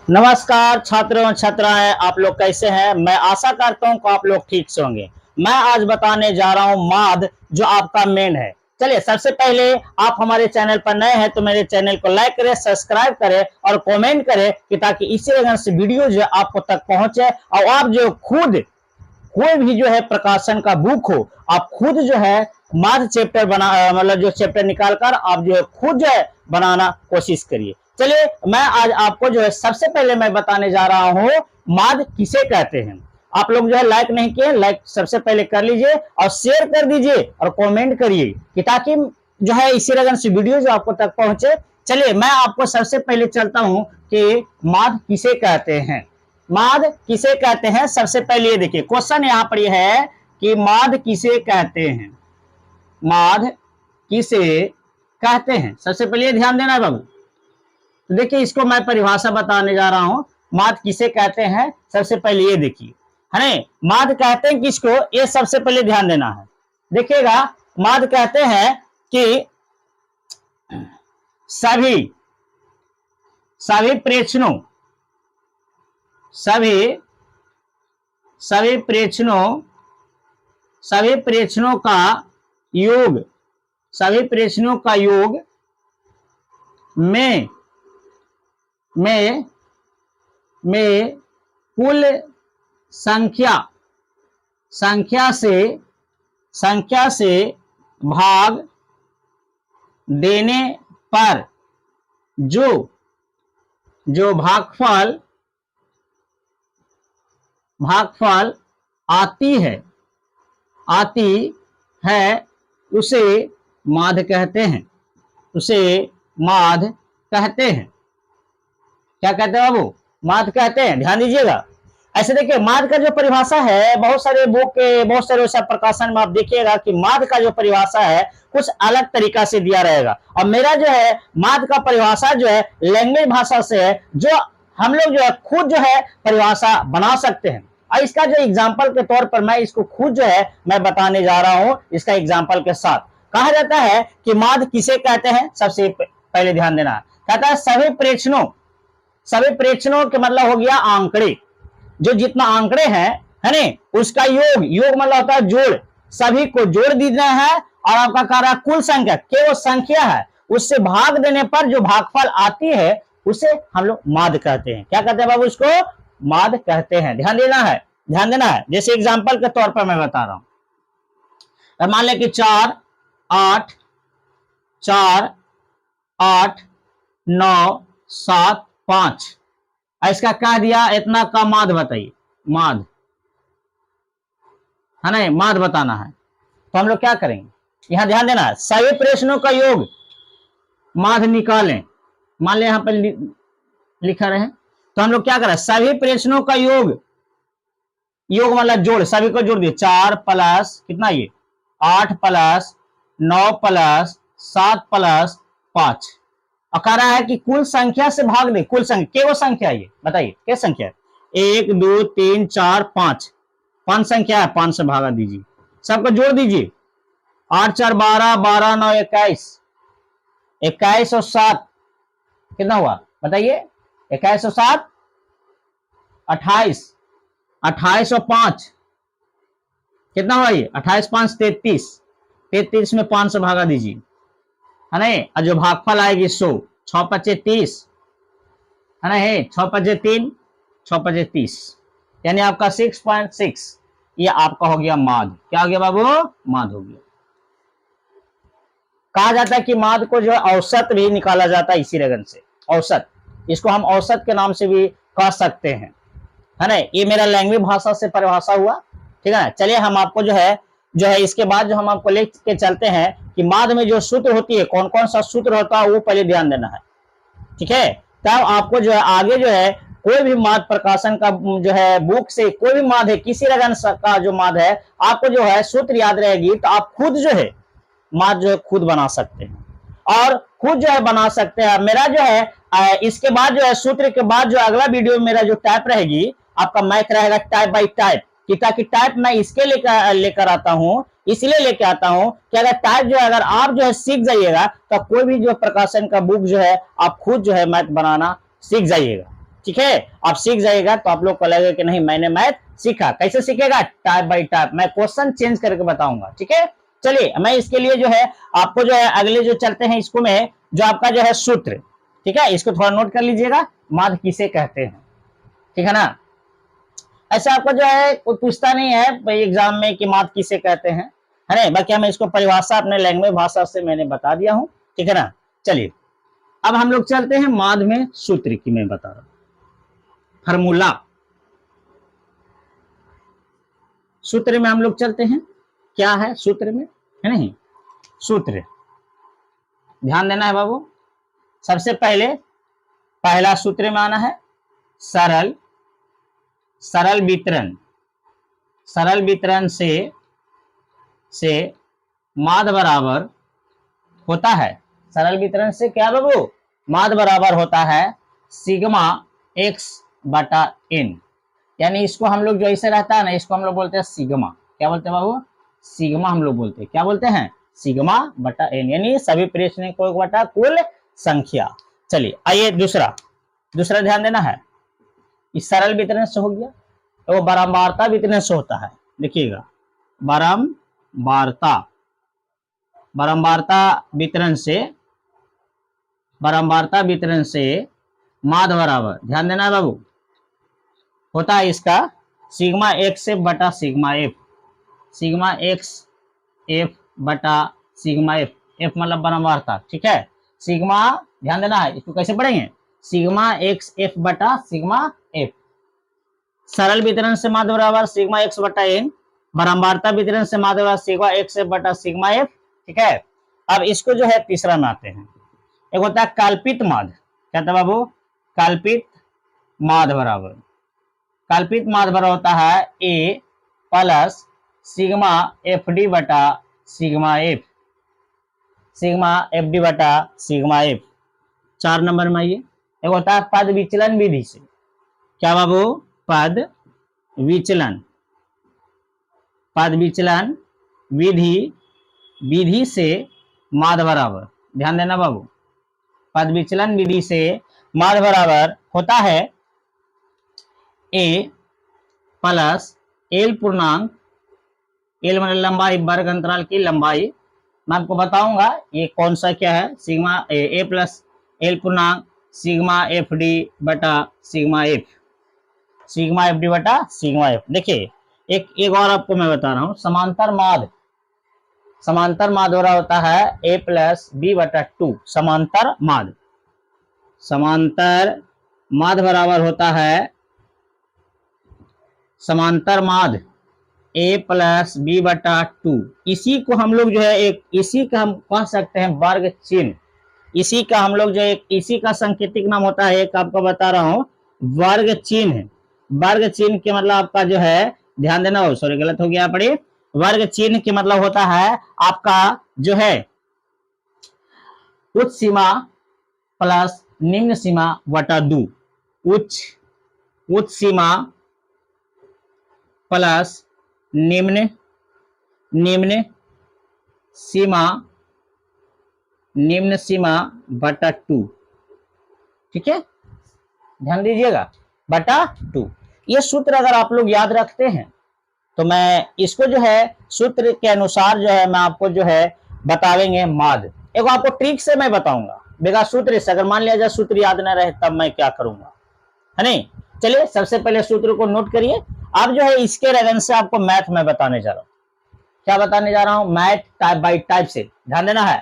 नमस्कार छात्रों एवं छात्राएं, आप लोग कैसे हैं। मैं आशा करता हूं कि आप लोग ठीक से होंगे। मैं आज बताने जा रहा हूं माद, जो आपका मेन है। चलिए, सबसे पहले आप हमारे चैनल पर नए हैं तो मेरे चैनल को लाइक करें, सब्सक्राइब करें और कमेंट करें कि ताकि इसी वजह से वीडियो जो आपको तक पहुंचे और आप जो खुद कोई भी जो है प्रकाशन का बुक हो, आप खुद जो है माद चैप्टर बना मतलब जो चैप्टर निकाल कर आप जो है खुद जो है बनाना कोशिश करिए। चलिए, मैं आज आपको जो है सबसे पहले मैं बताने जा रहा हूं माद किसे कहते हैं। आप लोग जो है लाइक नहीं किए, लाइक सबसे पहले कर लीजिए और शेयर कर दीजिए और कमेंट करिए कि ताकि जो है इसी लगन से वीडियो जो आपको तक पहुंचे। चलिए, मैं आपको सबसे पहले चलता हूं कि माद किसे कहते हैं। माद किसे कहते हैं, सबसे पहले ये देखिए क्वेश्चन यहां पर यह है कि माद किसे कहते हैं। माद किसे कहते हैं, सबसे पहले ध्यान देना है बाबू। तो देखिए, इसको मैं परिभाषा बताने जा रहा हूं। माद किसे कहते हैं, सबसे पहले ये देखिए, है माद कहते हैं किसको, ये सबसे पहले ध्यान देना है। देखिएगा, माद कहते हैं कि सभी सभी प्रेक्षणों सभी सभी प्रेक्षणों सभी प्रेक्षणों का योग सभी प्रेक्षणों का योग में कुल संख्या से भाग देने पर जो भागफल आती है उसे माद कहते हैं। क्या कहते हैं बाबू, माद कहते हैं। ध्यान दीजिएगा। ऐसे देखिए, माद का जो परिभाषा है बहुत सारे बुक के बहुत सारे प्रकाशन में आप देखिएगा कि माद का जो परिभाषा है कुछ अलग तरीका से दिया रहेगा। और मेरा जो है माद का परिभाषा जो है लैंग्वेज भाषा से है, जो हम लोग जो है खुद जो है परिभाषा बना सकते हैं। और इसका जो एग्जाम्पल के तौर पर मैं इसको खुद जो है मैं बताने जा रहा हूं, इसका एग्जाम्पल के साथ। कहा जाता है कि माद किसे कहते हैं, सबसे पहले ध्यान देना। कहता है सभी प्रेक्षणों के मतलब हो गया आंकड़े, जो जितना आंकड़े हैं है ना, उसका योग मतलब होता है जोड़। सभी को जोड़ देना है और आपका कार्य कुल संख्या, केवल संख्या है, उससे भाग देने पर जो भागफल आती है उसे हम लोग माद कहते हैं। क्या कहते हैं बाबू, इसको माद कहते हैं। ध्यान देना है। जैसे एग्जांपल के तौर पर मैं बता रहा हूं, मान लें कि 4 8 9 7 5, इसका कह दिया इतना का माद बताइए। माद है ना, माद बताना है तो हम लोग क्या करेंगे, यहां ध्यान देना है। सभी प्रश्नों का योग माद निकालें। मान लें यहां पर लिखा रहे तो हम लोग क्या करें, सभी प्रश्नों का योग मतलब जोड़, सभी को जोड़ दिए। 4 प्लस कितना, ये 8 प्लस 9 प्लस 7 प्लस 5, और कह रहा है कि कुल संख्या से भाग दे। कुल संख्या, केवल संख्या, ये बताइए क्या संख्या है। 1 2 3 4 5 संख्या है, 5 से भागा दीजिए, सबको जोड़ दीजिए। 8 4 12 12 9 21 21 और 7 कितना हुआ बताइए। 21 और 7 28 28 और 5 कितना हुआ, ये 28 5 33 में 5 से भागा दीजिए, है ना। और जो भागफल आएगी 100, 6 5 30, है ना, 6 5 3 6 5 30, यानी आपका 6.6, ये आपका हो गया माद। क्या हो गया बाबू, माद हो गया। कहा जाता है कि माद को जो है औसत भी निकाला जाता है इसी लगन से। औसत, इसको हम औसत के नाम से भी कह सकते हैं, है ना। ये मेरा लैंग्वेज भाषा से परिभाषा हुआ, ठीक है ना। चलिए, हम आपको जो है इसके बाद जो हम आपको लिख के चलते हैं कि माद में जो सूत्र होती है, कौन कौन सा सूत्र होता है वो पहले ध्यान देना है, ठीक है। तब आपको जो है आगे जो है कोई भी माद प्रकाशन का जो है बुक से कोई भी माद है, किसी लगन का जो माद है, आपको जो है सूत्र याद रहेगी तो आप खुद जो है माद जो है खुद बना सकते हैं और खुद जो है बना सकते हैं। मेरा जो है इसके बाद जो है सूत्र के बाद जो अगला वीडियो में मेरा जो टाइप रहेगी, आपका मैथ रहेगा टाइप बाय टाइप, कि ताकि टाइप मैं इसके लेकर आता हूं, इसलिए लेके आता हूं कि अगर टाइप जो है अगर आप जो है सीख जाइएगा तो कोई भी जो प्रकाशन का बुक जो है आप खुद जो है मैथ बनाना सीख जाइएगा। ठीक है, आप सीख जाइएगा तो आप लोग को लगेगा कि नहीं मैंने मैथ सीखा। कैसे सीखेगा? टाइप बाय टाइप, मैं क्वेश्चन चेंज करके बताऊंगा। ठीक है, चलिए मैं इसके लिए जो है आपको जो है अगले जो चलते हैं इसको में जो आपका जो है सूत्र, ठीक है, इसको थोड़ा नोट कर लीजिएगा, माध्य किसे कहते हैं। ठीक है ना, ऐसा आपको जो है कोई पूछता नहीं है एग्जाम में कि माध्य किसे कहते हैं, है ना, बाकी मैं इसको परिभाषा अपने लैंग्वेज भाषा से मैंने बता दिया हूं। ठीक है ना, चलिए अब हम लोग चलते हैं माध्य में सूत्र की मैं बता रहा हूं, फार्मूला। सूत्र में हम लोग चलते हैं, क्या है सूत्र में, है नहीं, सूत्र ध्यान देना है बाबू। सबसे पहले पहला सूत्र में आना है सरल, सरल वितरण, सरल वितरण से माध्य बराबर होता है, सरल वितरण से क्या बाबू, माध्य बराबर होता है सिग्मा एक्स बटा एन। यानी इसको हम लोग जो ऐसे रहता है ना, इसको हम लोग बोलते हैं सिग्मा। क्या बोलते हैं बाबू? सिग्मा हम लोग बोलते हैं। क्या बोलते हैं? सिग्मा बटा एन, यानी सभी प्रेषणिकों बटा कुल संख्या। चलिए आइए दूसरा ध्यान देना है, इस सरल वितरण से हो गया, तो वो बारंबारता वितरण से होता है। देखिएगा बारंबारता वितरण से माध्य बराबर, ध्यान देना है बाबू, होता है इसका सिग्मा एक्स एफ बटा sigma F, sigma x F बटा सिग्मा एफ, एफ मतलब बारंबारता। ठीक है, सिग्मा ध्यान देना है, इसको कैसे पढ़ेंगे, सिग्मा एक्स एफ बटा सिग्मा एफ। सरल वितरण से माध्य बराबर सिग्मा एक्स बटा एन, बारंबारता वितरण से माध्य बराबर सिग्मा एक्स एफ बटा सिग्मा एफ। ठीक है, अब इसको जो है तीसरा में आते हैं, एक होता है कल्पित माध्य। क्या था बाबू? कल्पित माध्य बराबर, कल्पित माध्य बराबर होता है ए प्लस सिग्मा एफ डी बटा sigma F, sigma F D बटा सिग्मा एफ। 4 नंबर में आइए, एक होता है पद विचलन विधि से। क्या बाबू? पद विचलन विधि से माध्य बराबर, ध्यान देना बाबू, पद विचलन विधि से माध्य बराबर होता है ए प्लस एल पूर्णांक, एल मतलब लंबाई, वर्ग अंतराल की लंबाई। मैं आपको बताऊंगा ये कौन सा क्या है, सिग्मा ए प्लस एल पूर्णांक सिग्मा एफ डी बटा sigma F, sigma F D बटा सिग्मा एफ। देखिए एक और आपको मैं बता रहा हूं, समांतर माध्य बराबर होता है ए प्लस बी बटा 2, समांतर माध्य बराबर होता है समांतर माध्य ए प्लस बी बटा 2। इसी को हम लोग जो है इसी का हम कह सकते हैं वर्ग चिन्ह, इसी का हम लोग जो इसी का सांकेतिक नाम होता है, एक आपको बता रहा हूं वर्ग चिन्ह। वर्ग चिन्ह के मतलब आपका जो है, ध्यान देना हो, सॉरी गलत हो गया पढ़िए, वर्ग चिन्ह के मतलब होता है आपका जो है उच्च सीमा प्लस निम्न सीमा बटा 2, उच्च सीमा प्लस निम्न सीमा बटा 2। ठीक है, ध्यान दीजिएगा, बटा 2। ये सूत्र अगर आप लोग याद रखते हैं तो मैं इसको जो है सूत्र के अनुसार जो है मैं आपको जो है बतावेंगे माध्य। एक आपको ट्रिक से मैं बताऊंगा, बेगा सूत्र से, अगर मान लिया जाए सूत्र याद न रहे तब मैं क्या करूंगा, है नहीं। चलिए सबसे पहले सूत्र को नोट करिए। अब जो है इसके रेफरेंस से आपको मैथ में बताने जा रहा हूं। क्या बताने जा रहा हूं? मैथ टाइप बाय टाइप से, ध्यान देना है,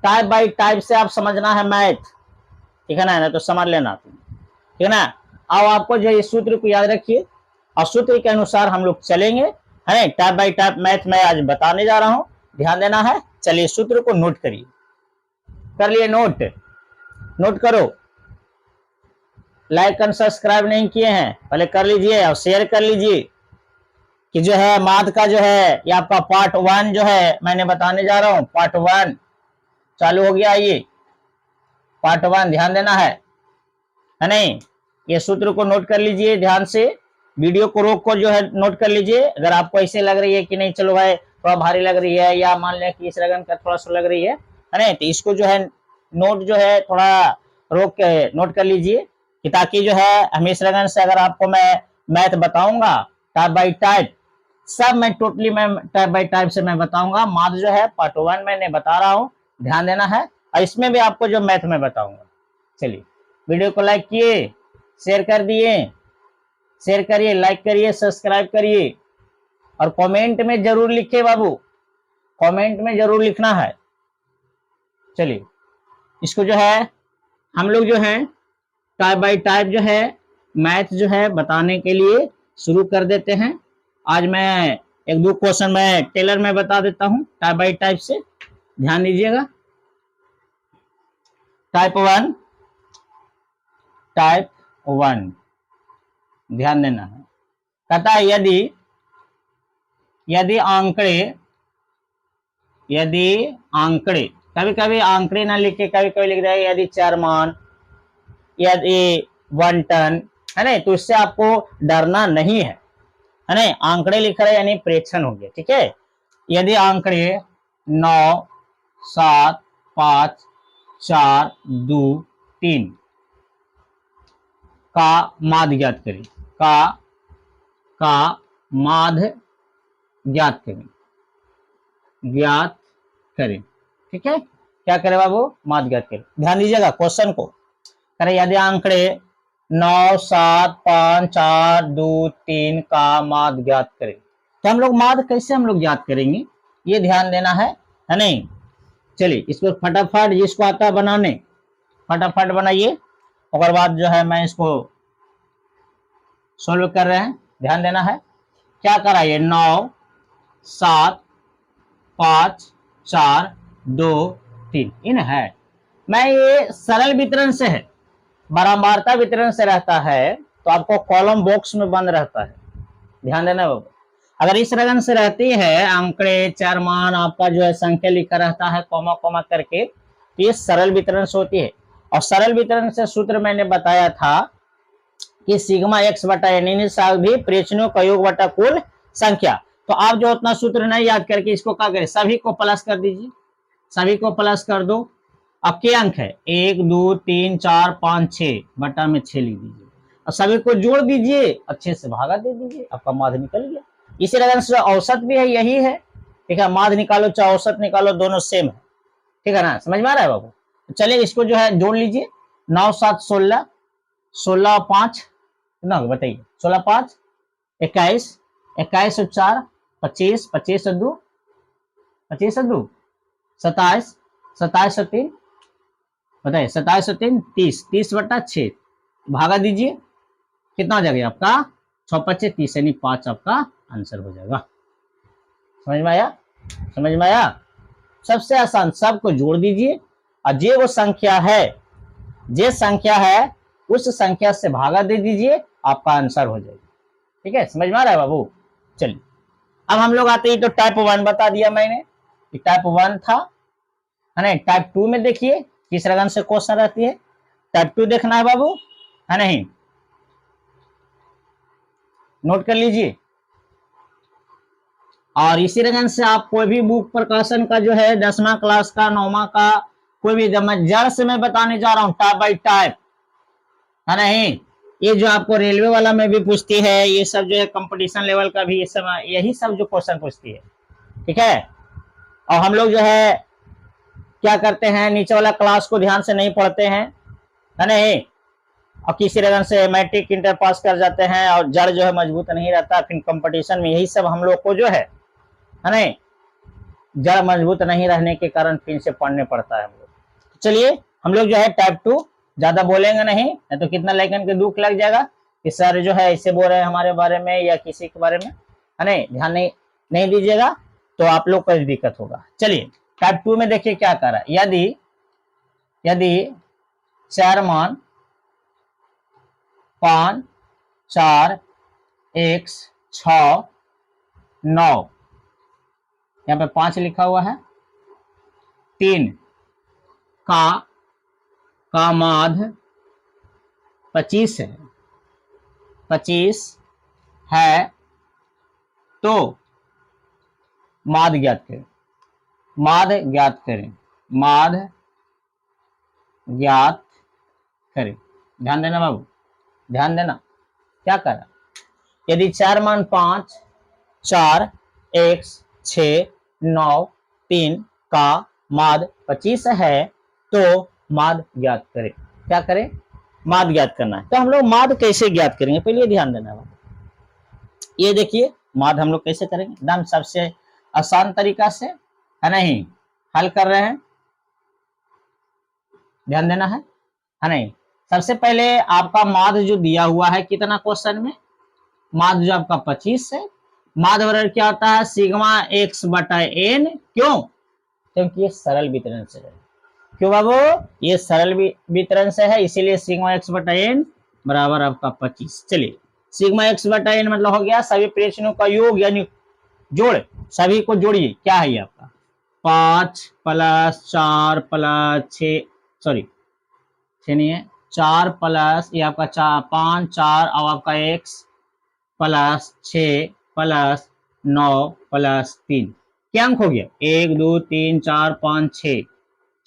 टाइप बाय टाइप से आप समझना है मैथ। ठीक है ना, तो समझ लेना, ठीक है ना। अब आपको जो है इस सूत्र को याद रखिए और सूत्र के अनुसार हम लोग चलेंगे, है टाइप बाय टाइप मैथ में आज बताने जा रहा हूं, ध्यान देना है। चलिए सूत्र को नोट करिए, कर लिए नोट करो। लाइक एंड सब्सक्राइब नहीं किए हैं पहले कर लीजिए और शेयर कर लीजिए कि जो है माध्य का जो है ये आपका पार्ट 1 जो है मैंने बताने जा रहा हूं, पार्ट 1 चालू हो गया। ये पार्ट 1 ध्यान देना है नहीं। ये सूत्र को नोट कर लीजिए ध्यान से, वीडियो को रोक कर जो है नोट कर लीजिए। अगर आपको ऐसे लग रही है कि नहीं चलो भाई थोड़ा भारी लग रही है, या मान लिया कि इस रगन का थोड़ा सा लग रही है नहीं, तो इसको जो है नोट जो है थोड़ा रोक के नोट कर लीजिए कि ताकि जो है हमेशा लगन से अगर आपको मैं मैथ बताऊंगा टाइप बाई टाइप, सब मैं टोटली मैं टाइप बाई टाइप से मैं बताऊंगा। माथ जो है पार्ट 1 मैंने बता रहा हूँ, ध्यान देना है, और इसमें भी आपको जो मैथ में बताऊंगा। चलिए वीडियो को लाइक किए, शेयर कर दिए, शेयर करिए, लाइक करिए, सब्सक्राइब करिए, और कमेंट में जरूर लिखिए बाबू, कमेंट में जरूर लिखना है। चलिए इसको जो है हम लोग जो है टाइप बाई टाइप जो है मैथ जो है बताने के लिए शुरू कर देते हैं। आज मैं एक दो क्वेश्चन मैं टेलर में बता देता हूं टाइप बाई टाइप से, ध्यान दीजिएगा। टाइप 1, टाइप 1 ध्यान देना है। कहता है यदि आंकड़े कभी कभी आंकड़े ना लिख के कभी कभी लिख देगा यदि 4 मान, यदि 1 टन, है ना, तो इससे आपको डरना नहीं है ना। आंकड़े लिख रहे यानी प्रेक्षण हो गया, ठीक है। यदि आंकड़े 9, 7, 5, 4, 2, 3 का माध्य ज्ञात करें, का माध्य ज्ञात करें, ठीक है। क्या करें बाबू, माध्य ज्ञात करें। ध्यान दीजिएगा क्वेश्चन को, करें यदि आंकड़े 9, 7, 5, 4, 2, 3 का माध्य ज्ञात करें, तो हम लोग माध्य कैसे हम लोग ज्ञात करेंगे, ये ध्यान देना है नहीं। चलिए इसको फटाफट जिसको आता है बनाने फटाफट बनाइए, और बाद जो है मैं इसको सोल्व कर रहे हैं, ध्यान देना है। क्या कराइए, 9, 7, 5, 4, 2, 3 इन है। मैं ये सरल वितरण से है, बारंबारता वितरण से रहता है तो आपको कॉलम बॉक्स में बंद रहता है, ध्यान देना बाबू। अगर इस रकम से रहती है आंकड़े 4 मान आपका जो है संख्या लिखा रहता है कॉमा कॉमा करके, तो ये सरल वितरण से होती है। और सरल वितरण से सूत्र मैंने बताया था कि सिग्मा x बटा एन भी प्रेक्षणों का योग बटा कुल संख्या। तो आप जो उतना सूत्र नहीं याद करके इसको क्या करें, सभी को प्लस कर दीजिए, सभी को प्लस कर दो। अब क्या अंक है, 1, 2, 3, 4, 5, 6 बटा में 6 लिख दीजिए, और सभी को जोड़ दीजिए, अच्छे से भागा दे दीजिए, आपका माध्य निकल गया। इसी तरह से औसत भी है, यही है, ठीक है। माध्य निकालो चाहे औसत निकालो, दोनों सेम है, ठीक है ना, समझ में आ रहा है बाबू। तो चलिए इसको जो है जोड़ लीजिए, 9, 7, 16, 16, 5 कितना होगा बताइए, 16, 5, 21, 21 और 4, 25, 25 और 2, 25 और 2, 27, 27 और 3 बताइए, 27 और 3 30, 30 बटा 6 भागा दीजिए, कितना हो जाएगा आपका 6, 25, 30 यानी 5 आपका आंसर हो जाएगा। समझ में आया, समझ में आया। सबसे आसान, सबको जोड़ दीजिए और जे वो संख्या है, जे संख्या है उस संख्या से भागा दे दीजिए, आपका आंसर हो जाएगा, ठीक है। समझ में आ रहा है बाबू। चलिए अब हम लोग आते हैं, तो टाइप 1 बता दिया मैंने, टाइप 1 था, है ना। टाइप 2 में देखिए किस रकम से क्वेश्चन रहती है, टाइप 2 देखना है बाबू, है नहीं, नोट कर लीजिए। और इसी रकम से आप कोई भी बुक प्रकाशन का जो है 10वां क्लास का 9वां का कोई भी, जड़ से मैं बताने जा रहा हूँ टाइप बाई टाइप, है नहीं। ये जो आपको रेलवे वाला में भी पूछती है, ये सब जो है कंपटीशन लेवल का भी, ये सब यही सब जो क्वेश्चन पूछती है, ठीक है। और हम लोग जो है क्या करते हैं, नीचे वाला क्लास को ध्यान से नहीं पढ़ते हैं, है नहीं, और किसी रकम से मैट्रिक इंटर पास कर जाते हैं और जड़ जो है मजबूत नहीं रहता, फिर कंपटीशन में यही सब हम लोग को जो है नहीं, जड़ मजबूत नहीं रहने के कारण फिर से पढ़ने पड़ता है हम लोग। चलिए हम लोग जो है टाइप 2 ज्यादा बोलेंगे नहीं तो कितना लेकिन के दुख लग जाएगा कि सर जो है ऐसे बोल रहे हैं हमारे बारे में या किसी के बारे में, है नहीं, ध्यान नहीं दीजिएगा तो आप लोग को दिक्कत होगा। चलिए टाइप 2 में देखिए क्या कर रहा है, यदि 4 मान 5, 4, 1, 6, 9, यहाँ पे 5 लिखा हुआ है, 3 का माध्य 25 है, 25 है तो माध्य ज्ञात करें, माध्य ज्ञात करें, माध्य ज्ञात करें। ध्यान देना बाबू, ध्यान देना क्या करा, यदि 4 मान 5 4 x 6 9 3 का माद 25 है तो माद ज्ञात करें। क्या करें, माद ज्ञात करना है। तो हम लोग माद कैसे ज्ञात करेंगे, पहले ध्यान देना है। ये देखिए माद हम लोग कैसे करेंगे, एकदम सबसे आसान तरीका से, है नहीं, हल कर रहे हैं, ध्यान देना है नहीं। सबसे पहले आपका माद जो दिया हुआ है कितना क्वेश्चन में, माद जो आपका 25 है, माद बराबर क्या होता है सिग्मा x बटा n, क्यों, क्योंकि ये सरल वितरण से है। क्यों बाबू, ये सरल वितरण से है, इसीलिए सिग्मा x बटा n बराबर आपका 25। चलिए सिग्मा x बटा n मतलब हो गया सभी प्रेक्षणों का योग यानी जोड़, सभी को जोड़िए, क्या है ये आपका 5 प्लस 4 प्लस 6, सॉरी 6 नहीं है, 4 प्लस ये आपका 5 4 और आपका x प्लस 6 प्लस 9 प्लस 3, क्या अंक हो गया 1 2 3 4 5 6,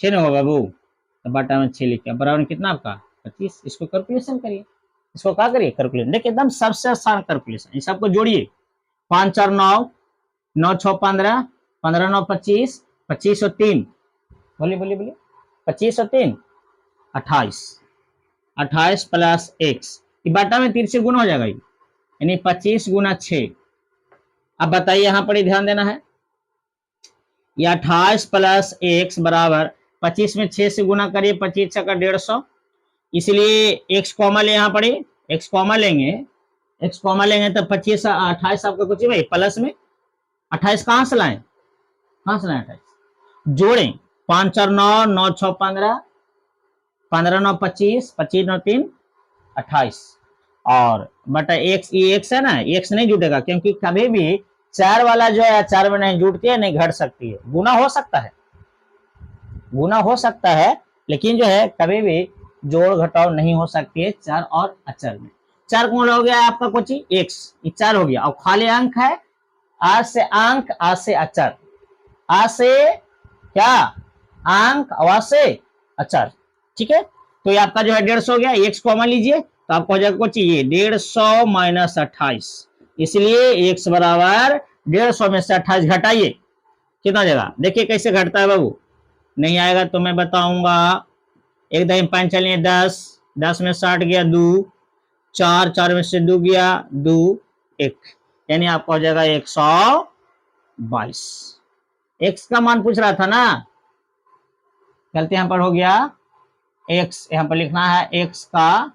6 नहीं होगा बाबू, तो बटा में 6 लिखा, बराबर कितना आपका 25। इसको कैलकुलेशन करिए, इसको क्या करिए कैलकुलेशन, देखिए एकदम सबसे आसान कैलकुलेशन, इन सबको जोड़िए 5 4 9 9 6 15 15 9 25 25 और 3, बोलिए बोलिए बोलिए 25 और 3 28, 28 प्लस x, बटा में 3 से गुना हो जाएगा यानी 25 गुना 6। अब बताइए यहाँ पर ध्यान देना है, ये 28 प्लस x बराबर 25 में 6 से गुना करिए, 25 का 150, इसलिए x कॉमा ले, यहाँ पर x कॉमा लेंगे, x कॉमा लेंगे तो 25 28 आपका कुछ भाई प्लस में 28 कहाँ से लाए, कहाँ से लाए 28, जोड़ें 5 4 9 9 6 15 15 9 25 25 9 3 28 और बटा x, ये x है ना, x नहीं जुटेगा क्योंकि कभी भी 4 वाला जो है 4 में नहीं जुटती है, नहीं घट सकती है, गुना हो सकता है, गुना हो सकता है लेकिन जो है कभी भी जोड़ घटाव नहीं हो सकती है 4 और अचर में। 4 कौन हो गया आपका कुछ x, 4 हो गया और खाली अंक है, आ से अंक, आ से अचर, आ से क्या अंक, आ से अचर, ठीक है। तो ये आपका जो है 150 हो गया, x कॉमा लीजिए तो आपको हो जाएगा कुछ ये 150 माइनस 28, इसलिए x बराबर 150 में से 28 घटाइए, कितना हो जाएगा, देखिए कैसे घटता है बाबू, नहीं आएगा तो मैं बताऊंगा, एक दही 5 चलिए 10 10 में 60 गया 2 4 4 में से 2 गया 2 1, यानी आपका हो जाएगा 122। x का मान पूछ रहा था ना, गलती यहाँ पर हो गया, x यहाँ पर लिखना है x का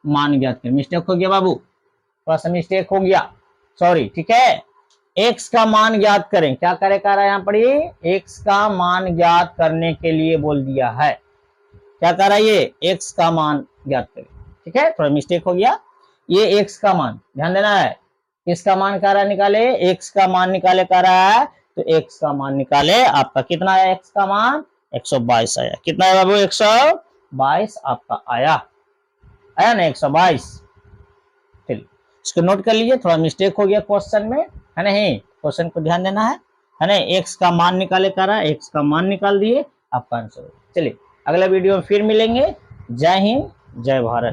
मान ज्ञात करें, मिस्टेक हो गया बाबू, थोड़ा सा मिस्टेक हो गया, सॉरी, ठीक है। x का मान ज्ञात करें, क्या करे कह रहा है यहाँ पर, x का मान ज्ञात करने के लिए बोल दिया है, क्या कर रहा है ये x का मान ज्ञात करें, ठीक है, थोड़ा मिस्टेक हो गया, ये x का मान ध्यान देना है, किसका मान कह रहा है निकाले, x का मान निकाले कह रहा है, तो x का मान निकाले, आपका कितना आया x का मान 122 आया, कितना है बाबू 122 आपका आया ना 122। चलिए इसको नोट कर लीजिए, थोड़ा मिस्टेक हो गया क्वेश्चन में, है नहीं, क्वेश्चन को ध्यान देना है ना, x का मान निकाले कर रहा है, x का मान निकाल दिए, आपका आंसर। चलिए अगला वीडियो में फिर मिलेंगे, जय हिंद जय भारत।